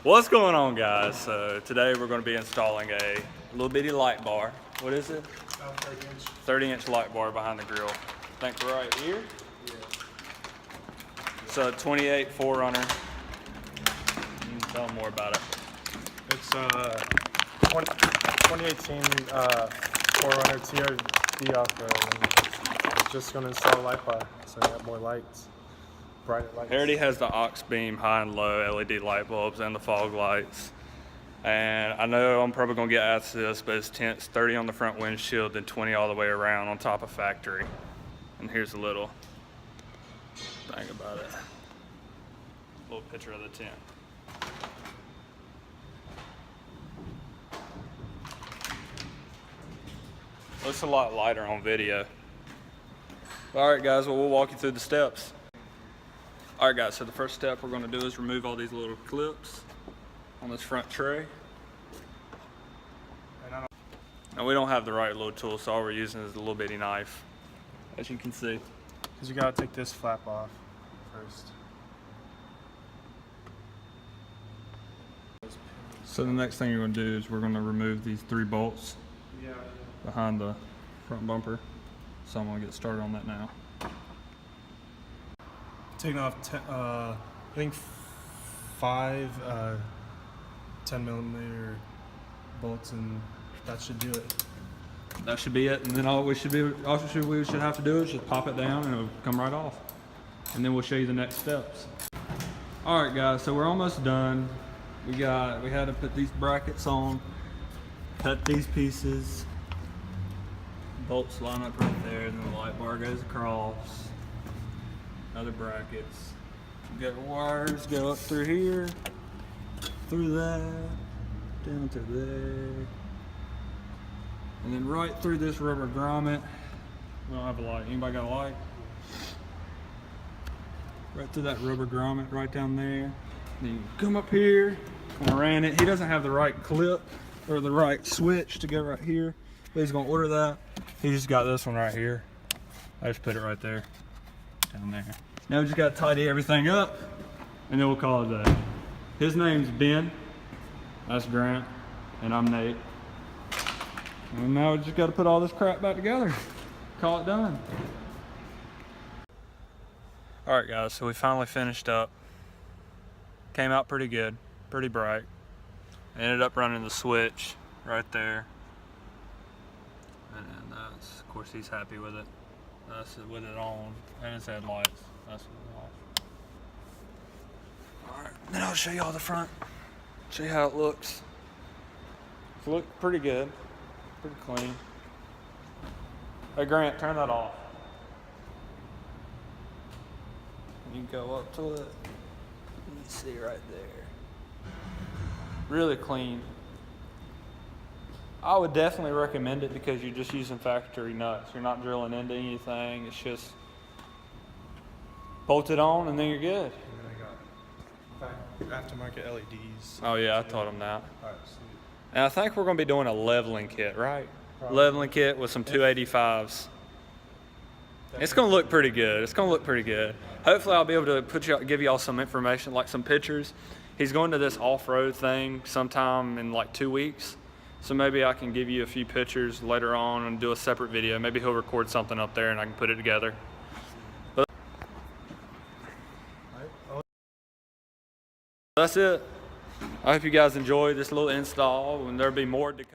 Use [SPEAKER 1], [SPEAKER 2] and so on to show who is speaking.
[SPEAKER 1] What's going on, guys? So today we're going to be installing a little bitty light bar. What is it? 30-inch light bar behind the grill. I think right here.
[SPEAKER 2] Yeah.
[SPEAKER 1] It's a 28 4runner. You can tell them more about it.
[SPEAKER 2] It's 2018 4runner TRD off-road. It's just going to install a light bar so you have more lights. Brighter lights.
[SPEAKER 1] It already has the aux beam high and low LED light bulbs and the fog lights. And I know I'm probably gonna get asked this, but it's 30 on the front windshield, then 20 all the way around on top of factory. And here's a little thing about it. A little picture of the tent. Looks a lot lighter on video. All right, guys, well, we'll walk you through the steps. All right, guys, so the first step we're gonna do is remove all these little clips on this front tray. And we don't have the right little tool, so all we're using is a little bitty knife, as you can see.
[SPEAKER 2] Because you gotta take this flap off first.
[SPEAKER 1] So the next thing you're gonna do is we're gonna remove these 3 bolts behind the front bumper. So I'm gonna get started on that now.
[SPEAKER 2] Taking off, I think 5 10mm bolts, and that should do it.
[SPEAKER 1] That should be it, and then all we should have to do is just pop it down and it'll come right off. And then we'll show you the next steps. All right, guys, so we're almost done. We had to put these brackets on, cut these pieces, bolts line up right there, and then the light bar goes across. Other brackets. We got wires go up through here, through that, down to there, and then right through this rubber grommet. We don't have a light. Anybody got a light? Right through that rubber grommet, right down there. Then you come up here. I ran it. He doesn't have the right clip or the right switch to go right here, but he's gonna order that. He just got this one right here. I just put it right there. Down there. Now we just got to tidy everything up, and then we'll call it a day. His name's Ben, that's Grant, and I'm Nate. And now we just got to put all this crap back together. Call it done. All right, guys, so we finally finished up. Came out pretty good, pretty bright. I ended up running the switch right there. And that's, of course, he's happy with it. That's it with it on, and his headlights. That's with it off. Alright, then I'll show you all the front. Show you how it looks. It looks pretty good. Pretty clean. Hey Grant, turn that off. You can go up to it. You can see right there. Really clean. I would definitely recommend it because you're just using factory nuts. You're not drilling into anything. It's just bolt it on and then you're good.
[SPEAKER 2] And then I got aftermarket LEDs.
[SPEAKER 1] Oh yeah, I taught them that.
[SPEAKER 2] Alright, sweet.
[SPEAKER 1] And I think we're going to be doing a leveling kit, right?
[SPEAKER 2] Probably.
[SPEAKER 1] Leveling kit with some 285s. It's going to look pretty good. It's going to look pretty good. Hopefully I'll be able to give you all some information, like some pictures. He's going to this off-road thing sometime in like 2 weeks. So maybe I can give you a few pictures later on and do a separate video. Maybe he'll record something up there and I can put it together. But that's it. I hope you guys enjoyed this little install, and there'll be more to come.